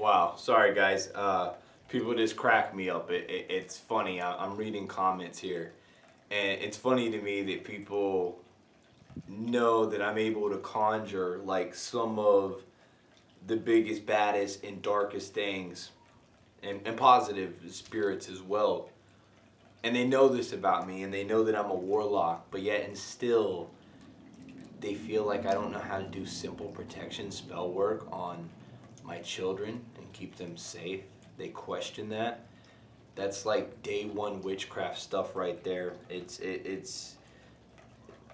Wow, sorry guys. People just crack me up. It's funny. I'm reading comments here, and it's funny to me that people know that I'm able to conjure like some of the biggest, baddest, and darkest things, and positive spirits as well. And they know this about me, and they know that I'm a warlock, but yet and still, they feel like I don't know how to do simple protection spell work on my children and keep them safe. They question that. That's like day one witchcraft stuff right there. It's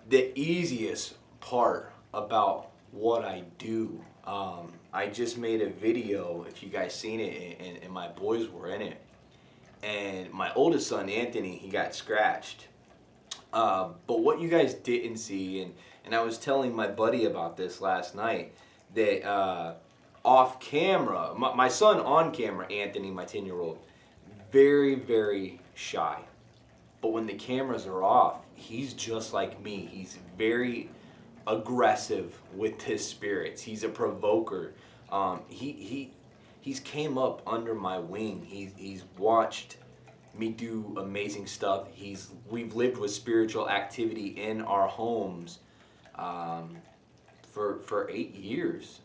the easiest part about what I do. I just made a video, if you guys seen it, and my boys were in it. And my oldest son, Anthony, he got scratched. But what you guys didn't see, and I was telling my buddy about this last night, that off camera, my son on camera, Anthony, my 10-year-old, very, very shy. But when the cameras are off, he's just like me. He's very aggressive with his spirits. He's a provoker. He's came up under my wing. He's watched me do amazing stuff. We've lived with spiritual activity in our homes for 8 years.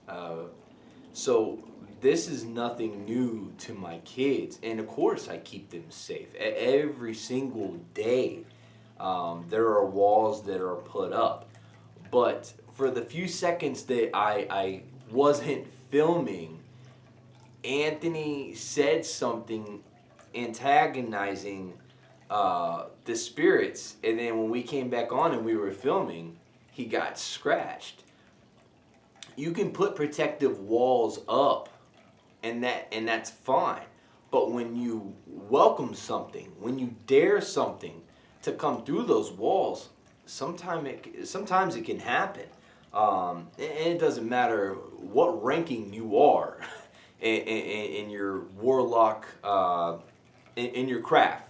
So this is nothing new to my kids, and of course I keep them safe every single day. There are walls that are put up, but for the few seconds that I wasn't filming, Anthony said something antagonizing the spirits, and then when we came back on and we were filming, he got scratched. You can put protective walls up, and that's fine. But when you welcome something, when you dare something to come through those walls, sometimes it can happen. And it doesn't matter what ranking you are in your warlock, in your craft.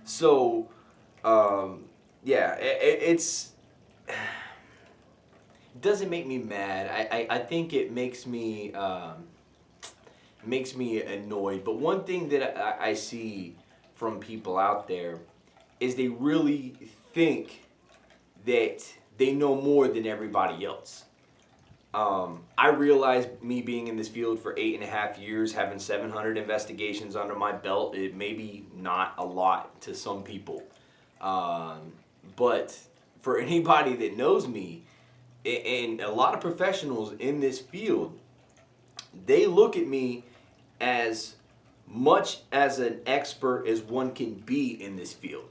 So, yeah, it doesn't make me mad. I think it makes me annoyed. But one thing that I see from people out there is they really think that they know more than everybody else. I realize, me being in this field for 8.5 years, having 700 investigations under my belt, it may be not a lot to some people. But for anybody that knows me, and a lot of professionals in this field, they look at me as much as an expert as one can be in this field.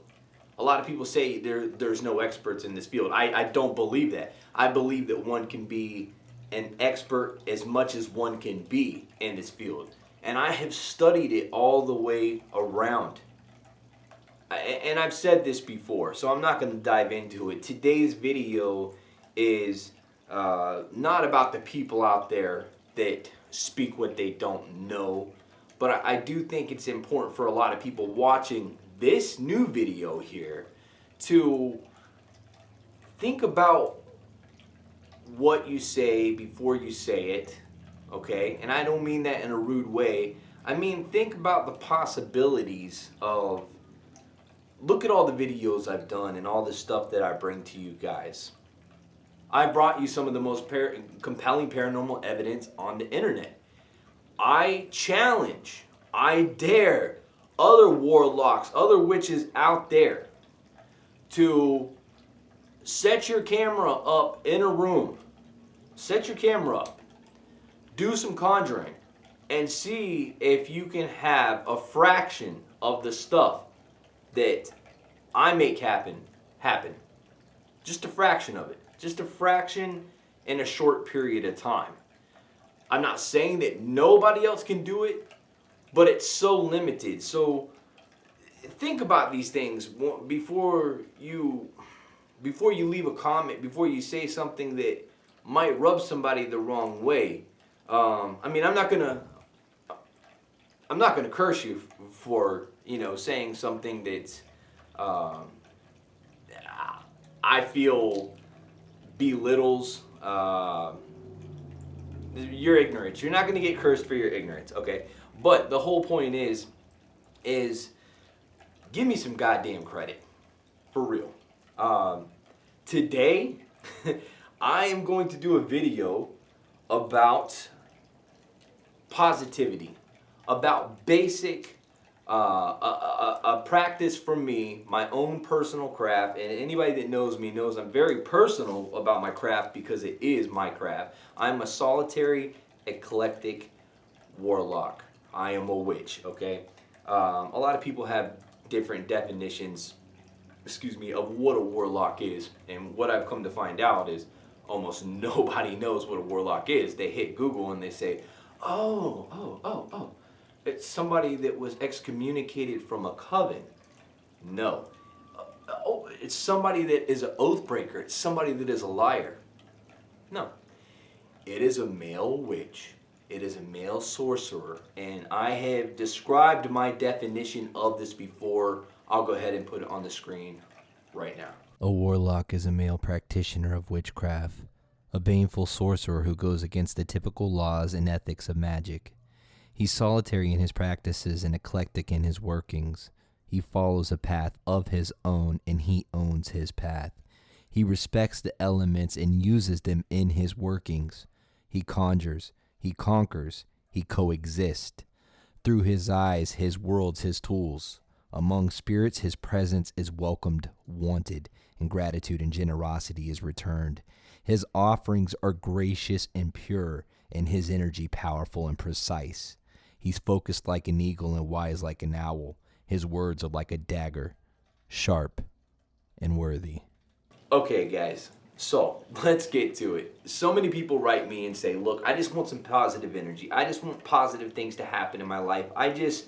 A lot of people say there's no experts in this field. I don't believe that. I believe that one can be an expert as much as one can be in this field. And I have studied it all the way around. And I've said this before, so I'm not going to dive into it. Today's video is not about the people out there that speak what they don't know, but I do think it's important for a lot of people watching this new video here to think about what you say before you say it, okay? And I don't mean that in a rude way. I mean, think about the possibilities of, look at all the videos I've done and all the stuff that I bring to you guys. I brought you some of the most compelling paranormal evidence on the internet. I challenge, I dare other warlocks, other witches out there to set your camera up in a room. Set your camera up. Do some conjuring and see if you can have a fraction of the stuff that I make happen. Just a fraction of it. Just a fraction in a short period of time. I'm not saying that nobody else can do it, but it's so limited. So think about these things before you leave a comment, before you say something that might rub somebody the wrong way. I mean, I'm not gonna curse you for saying something that's I feel belittles your ignorance. You're not going to get cursed for your ignorance, okay? But the whole point is give me some goddamn credit. For real. Today, I am going to do a video about positivity, about basic a practice from me, my own personal craft, and anybody that knows me knows I'm very personal about my craft because it is my craft. I'm a solitary, eclectic warlock. I am a witch, okay? A lot of people have different definitions, of what a warlock is, and what I've come to find out is almost nobody knows what a warlock is. They hit Google and they say, oh, it's somebody that was excommunicated from a coven. No. It's somebody that is an oath breaker. It's somebody that is a liar. No. It is a male witch. It is a male sorcerer. And I have described my definition of this before. I'll go ahead and put it on the screen right now. A warlock is a male practitioner of witchcraft, a baneful sorcerer who goes against the typical laws and ethics of magic. He's solitary in his practices and eclectic in his workings. He follows a path of his own, and he owns his path. He respects the elements and uses them in his workings. He conjures, he conquers, he coexists. Through his eyes, his world's his tools. Among spirits, his presence is welcomed, wanted, and gratitude and generosity is returned. His offerings are gracious and pure, and his energy powerful and precise. He's focused like an eagle and wise like an owl. His words are like a dagger, sharp and worthy. Okay, guys, so let's get to it. So many people write me and say, look, I just want some positive energy. I just want positive things to happen in my life. I just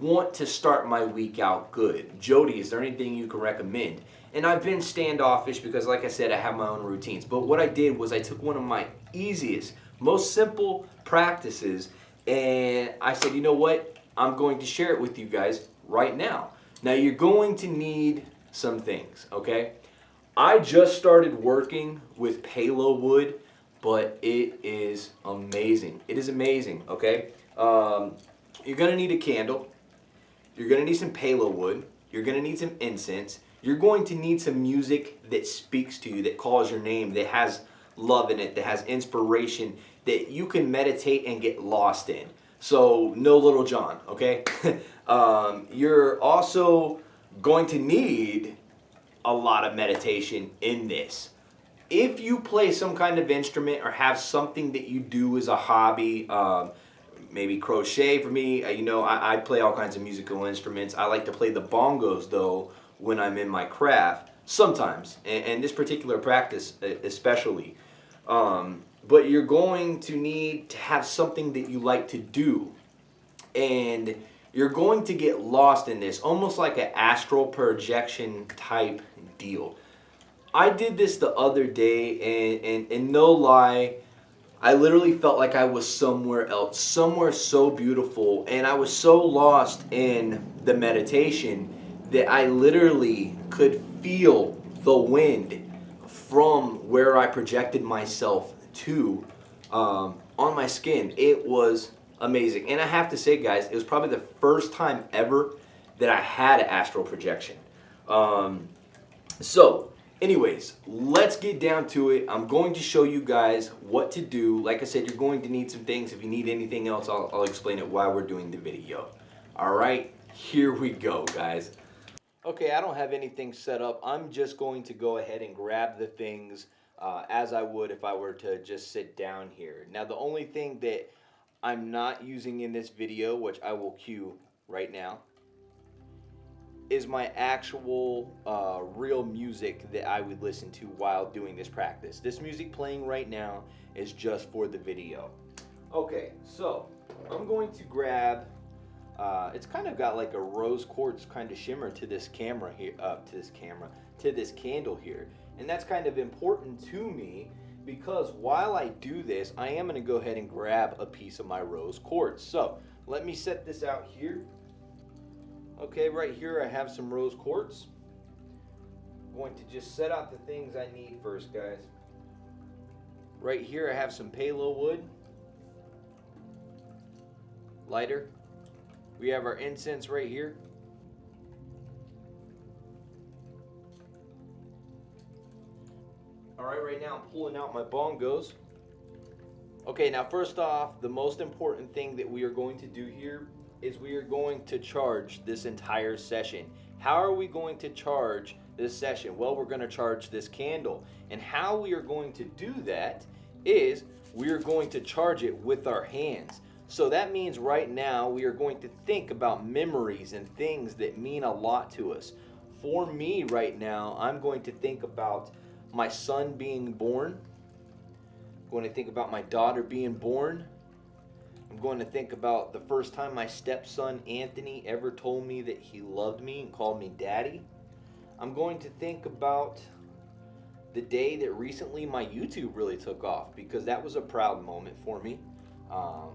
want to start my week out good. Jody, is there anything you can recommend? And I've been standoffish because, like I said, I have my own routines. But what I did was I took one of my easiest, most simple practices, and I said, you know what? I'm going to share it with you guys right now. Now, you're going to need some things, okay? I just started working with Palo wood, but it is amazing. It is amazing, okay? You're going to need a candle. You're going to need some Palo wood. You're going to need some incense. You're going to need some music that speaks to you, that calls your name, that has love in it, that has inspiration, that you can meditate and get lost in. So, no Little John, okay? You're also going to need a lot of meditation in this. If you play some kind of instrument or have something that you do as a hobby, maybe crochet for me, I play all kinds of musical instruments. I like to play the bongos, though, when I'm in my craft, sometimes, and this particular practice especially. But you're going to need to have something that you like to do, and you're going to get lost in this, almost like an astral projection type deal. I did this the other day, and no lie, I literally felt like I was somewhere else, somewhere so beautiful, and I was so lost in the meditation that I literally could feel the wind from where I projected myself to on my skin. It was amazing. And I have to say, guys, it was probably the first time ever that I had an astral projection. So, anyways, let's get down to it. I'm going to show you guys what to do. Like I said, you're going to need some things. If you need anything else, I'll explain it while we're doing the video. All right, here we go, guys. Okay, I don't have anything set up. I'm just going to go ahead and grab the things as I would if I were to just sit down here. Now, the only thing that I'm not using in this video, which I will cue right now, is my actual real music that I would listen to while doing this practice. This music playing right now is just for the video. Okay, so I'm going to grab, it's kind of got like a rose quartz kind of shimmer to this camera here, to this candle here. And that's kind of important to me because while I do this, I am going to go ahead and grab a piece of my rose quartz. So let me set this out here. Okay, right here I have some rose quartz. I'm going to just set out the things I need first, guys. Right here I have some Palo wood. lighter. We have our incense right here. All right now I'm pulling out my bongos. Okay, now first off, the most important thing that we are going to do here is we are going to charge this entire session. How are we going to charge this session? Well, we're going to charge this candle. And how we are going to do that is we are going to charge it with our hands. So that means right now we are going to think about memories and things that mean a lot to us. For me right now, I'm going to think about my son being born. I'm going to think about my daughter being born. I'm going to think about the first time my stepson Anthony ever told me that he loved me and called me daddy. I'm going to think about the day that recently my YouTube really took off, because that was a proud moment for me.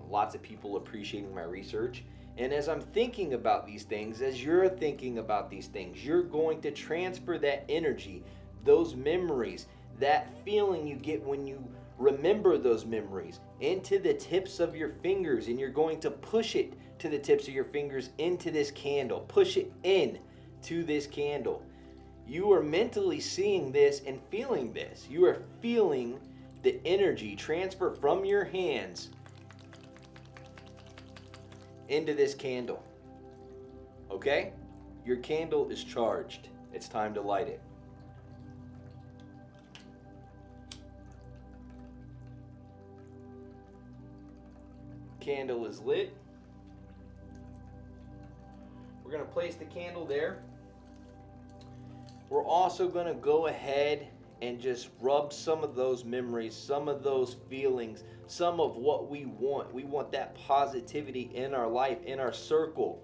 Lots of people appreciating my research. And as I'm thinking about these things, as you're thinking about these things, you're going to transfer that energy, those memories, that feeling you get when you remember those memories into the tips of your fingers, and you're going to push it to the tips of your fingers into this candle. Push it in to this candle. You are mentally seeing this and feeling this. You are feeling the energy transfer from your hands into this candle. Okay? Your candle is charged. It's time to light it. Candle is lit. We're going to place the candle there. We're also going to go ahead and just rub some of those memories, some of those feelings, some of what we want. We want that positivity in our life, in our circle,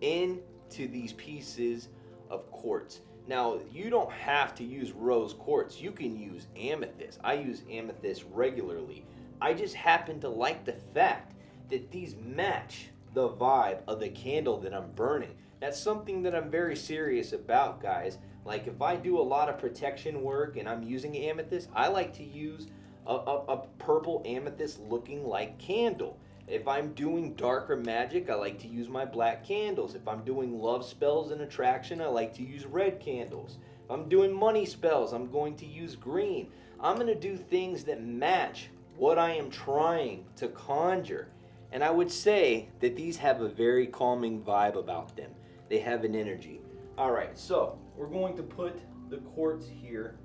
into these pieces of quartz. Now, you don't have to use rose quartz. You can use amethyst. I use amethyst regularly. I just happen to like the fact that these match the vibe of the candle that I'm burning. That's something that I'm very serious about, guys. Like, if I do a lot of protection work and I'm using amethyst, I like to use a purple amethyst looking like candle. If I'm doing darker magic, I like to use my black candles. If I'm doing love spells and attraction, I like to use red candles. If I'm doing money spells, I'm going to use green. I'm going to do things that match what I am trying to conjure. And I would say that these have a very calming vibe about them. They have an energy. All right, so we're going to put the quartz here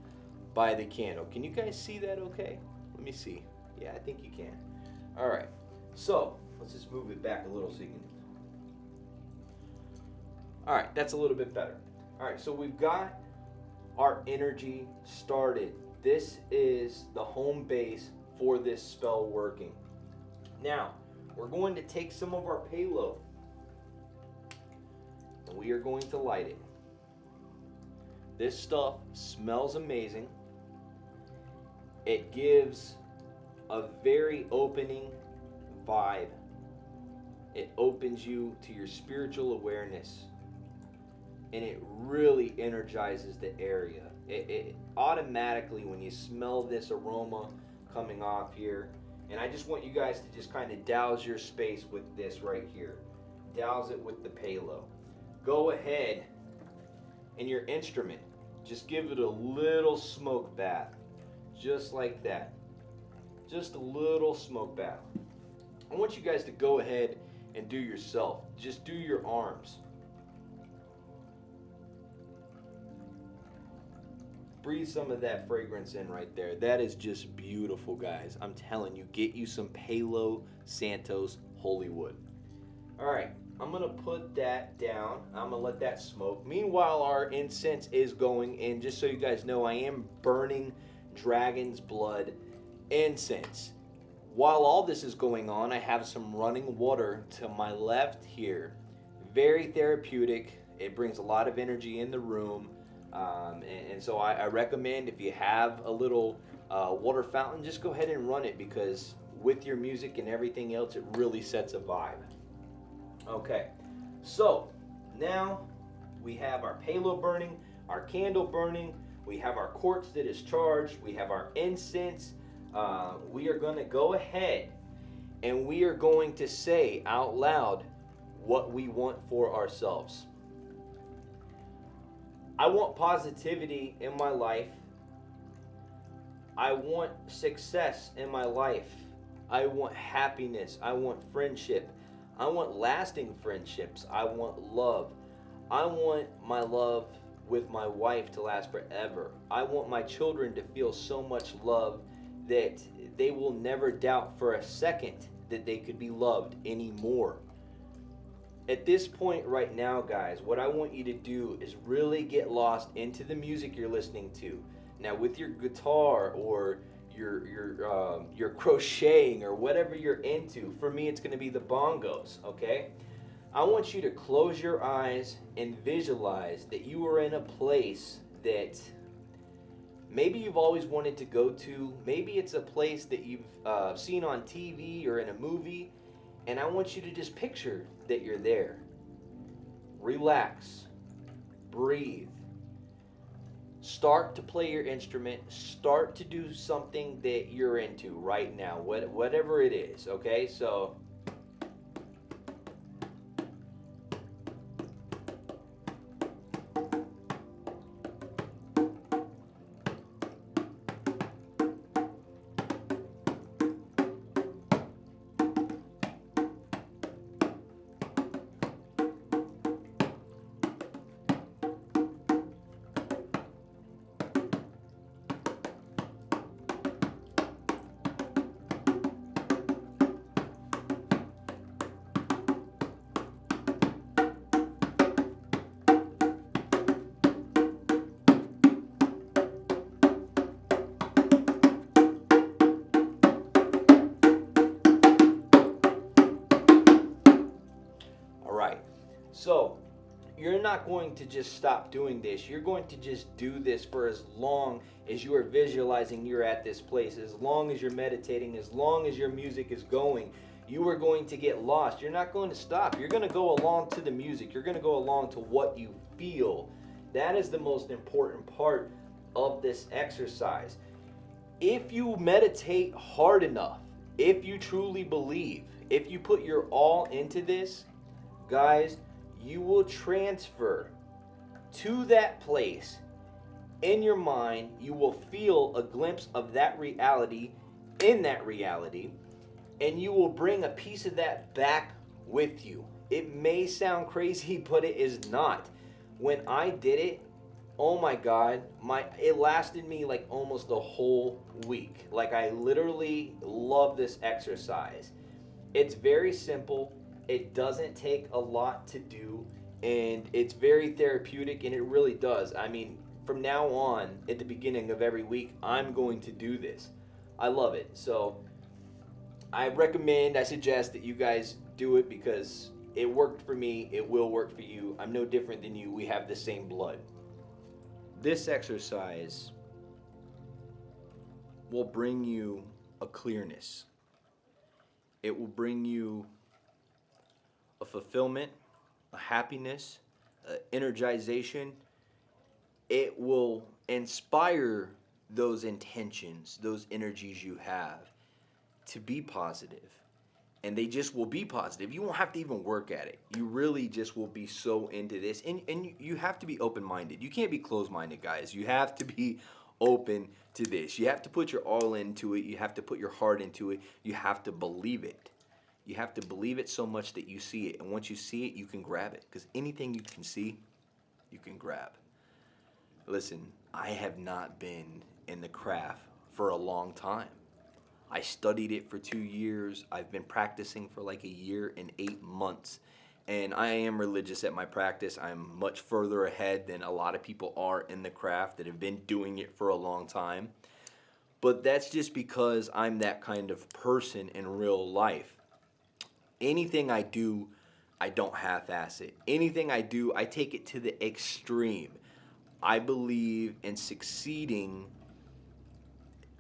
by the candle. Can you guys see that okay? Let me see. Yeah, I think you can. All right, so let's just move it back a little so you can. All right, that's a little bit better. All right, so we've got our energy started. This is the home base for this spell working. Now, we're going to take some of our payload and we are going to light it. This stuff smells amazing. It gives a very opening vibe. It opens you to your spiritual awareness, and it really energizes the area. It automatically, when you smell this aroma coming off here, and I just want you guys to just kind of douse your space with this right here. Douse it with the payload. Go ahead and your instrument, just give it a little smoke bath. Just like that. Just a little smoke bath. I want you guys to go ahead and do yourself. Just do your arms. Breathe some of that fragrance in right there. That is just beautiful, guys. I'm telling you, get you some Palo Santos Holy Wood. All right, I'm going to put that down. I'm going to let that smoke. Meanwhile, our incense is going in. Just so you guys know, I am burning dragon's blood incense. While all this is going on, I have some running water to my left here. Very therapeutic. It brings a lot of energy in the room. And so I recommend, if you have a little water fountain, just go ahead and run it, because with your music and everything else, it really sets a vibe. Okay, so now we have our payload burning, our candle burning, we have our quartz that is charged, we have our incense. We are going to go ahead and we are going to say out loud what we want for ourselves. I want positivity in my life. I want success in my life. I want happiness. I want friendship. I want lasting friendships. I want love. I want my love with my wife to last forever. I want my children to feel so much love that they will never doubt for a second that they could be loved anymore. At this point right now, guys, what I want you to do is really get lost into the music you're listening to. Now, with your guitar or your crocheting or whatever you're into, for me, it's going to be the bongos. Okay, I want you to close your eyes and visualize that you are in a place that maybe you've always wanted to go to. Maybe it's a place that you've seen on TV or in a movie. And I want you to just picture that you're there. Relax. Breathe. Start to play your instrument. Start to do something that you're into right now, whatever it is, okay? So So, you're not going to just stop doing this. You're going to just do this for as long as you are visualizing you're at this place, as long as you're meditating, as long as your music is going. You are going to get lost. You're not going to stop. You're going to go along to the music. You're going to go along to what you feel. That is the most important part of this exercise. If you meditate hard enough, if you truly believe, if you put your all into this, guys, you will transfer to that place in your mind. You will feel a glimpse of that reality in that reality, and you will bring a piece of that back with you. It may sound crazy, but it is not. When I did it, oh my God, it lasted me like almost a whole week. Like, I literally love this exercise. It's very simple. It doesn't take a lot to do, and it's very therapeutic, and it really does. I mean, from now on, at the beginning of every week, I'm going to do this. I love it. So I suggest that you guys do it because it worked for me. It will work for you. I'm no different than you. We have the same blood. This exercise will bring you a clearness. It will bring you a fulfillment, a happiness, energization. It will inspire those intentions, those energies you have to be positive. And they just will be positive. You won't have to even work at it. You really just will be so into this. And you have to be open-minded. You can't be closed-minded, guys. You have to be open to this. You have to put your all into it. You have to put your heart into it. You have to believe it. You have to believe it so much that you see it. And once you see it, you can grab it. Because anything you can see, you can grab. Listen, I have not been in the craft for a long time. I studied it for 2 years. I've been practicing for like 1 year and 8 months. And I am religious at my practice. I'm much further ahead than a lot of people are in the craft that have been doing it for a long time. But that's just because I'm that kind of person in real life. Anything I do, I don't half-ass it. Anything I do, I take it to the extreme. I believe in succeeding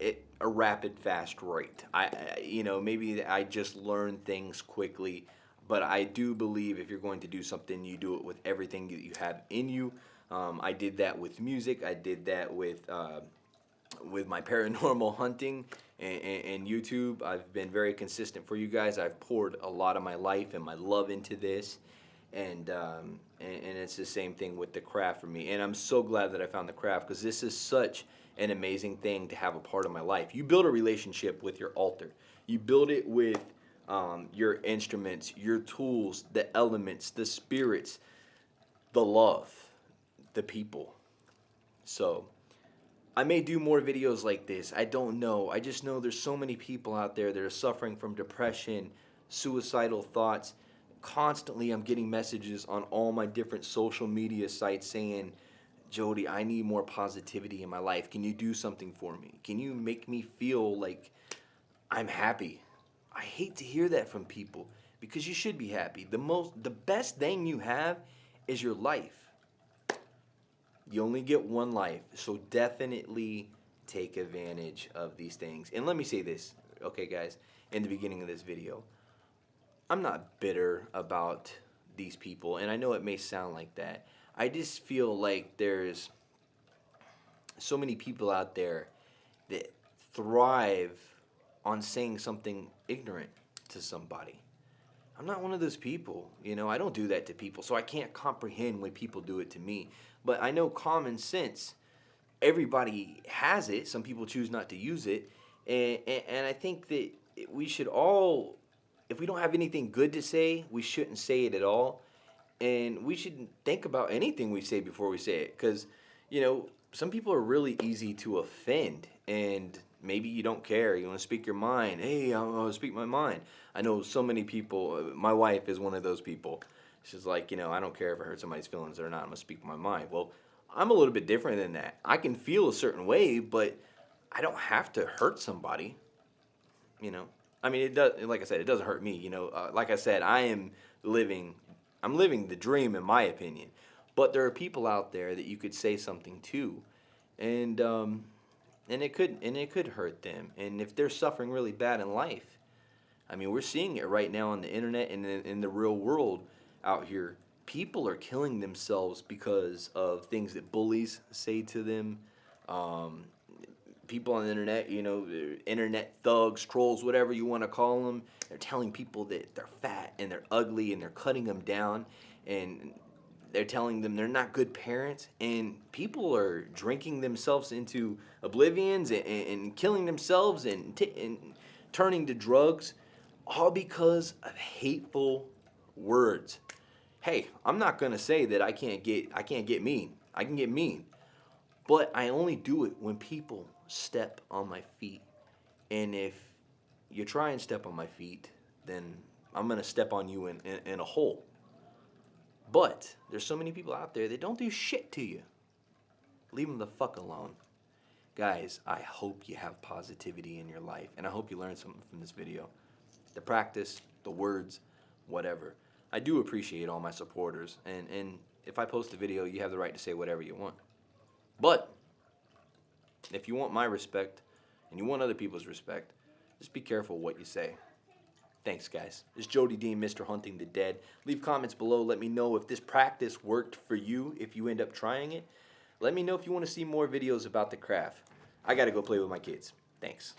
at a rapid, fast rate. Maybe I just learn things quickly, but I do believe if you're going to do something, you do it with everything that you have in you. I did that with music. I did that with my paranormal hunting, and YouTube. I've been very consistent for you guys. I've poured a lot of my life and my love into this, and it's the same thing with the craft for me. And I'm so glad that I found the craft, because this is such an amazing thing to have a part of my life. You build a relationship with your altar. You build it with your instruments, your tools, the elements, the spirits, the love, the people. So I may do more videos like this. I don't know. I just know there's so many people out there that are suffering from depression, suicidal thoughts. Constantly I'm getting messages on all my different social media sites saying, Jody, I need more positivity in my life. Can you do something for me? Can you make me feel like I'm happy? I hate to hear that from people, because you should be happy. The best thing you have is your life. You only get one life, so definitely take advantage of these things. And let me say this, okay guys, in the beginning of this video, I'm not bitter about these people, and I know it may sound like that. I just feel like there's so many people out there that thrive on saying something ignorant to somebody. I'm not one of those people, I don't do that to people, so I can't comprehend when people do it to me. But I know common sense, everybody has it. Some people choose not to use it, and I think that we should all, if we don't have anything good to say, we shouldn't say it at all. And we should think about anything we say before we say it, because, some people are really easy to offend, and maybe you don't care. You want to speak your mind. Hey, I'll speak my mind. I know so many people. My wife is one of those people. She's like, I don't care if I hurt somebody's feelings or not. I'm going to speak my mind. Well, I'm a little bit different than that. I can feel a certain way, but I don't have to hurt somebody. I mean, it does. Like I said, it doesn't hurt me. Like I said, I'm living the dream, in my opinion. But there are people out there that you could say something to, and it could hurt them. And if they're suffering really bad in life, I mean, we're seeing it right now on the internet and in the real world out here. People are killing themselves because of things that bullies say to them. People on the internet, internet thugs, trolls, whatever you want to call them, they're telling people that they're fat and they're ugly, and they're cutting them down, and they're telling them they're not good parents, and people are drinking themselves into oblivions and killing themselves and turning to drugs, all because of hateful words. Hey, I'm not gonna say that I can't get mean. I can get mean, but I only do it when people step on my feet. And if you try and step on my feet, then I'm gonna step on you in a hole. But there's so many people out there that don't do shit to you. Leave them the fuck alone. Guys, I hope you have positivity in your life, and I hope you learned something from this video. The practice, the words, whatever. I do appreciate all my supporters, and if I post a video, you have the right to say whatever you want. But if you want my respect, and you want other people's respect, just be careful what you say. Thanks, guys. It's Jody Dean, Mr. Hunting the Dead. Leave comments below. Let me know if this practice worked for you, if you end up trying it. Let me know if you want to see more videos about the craft. I got to go play with my kids. Thanks.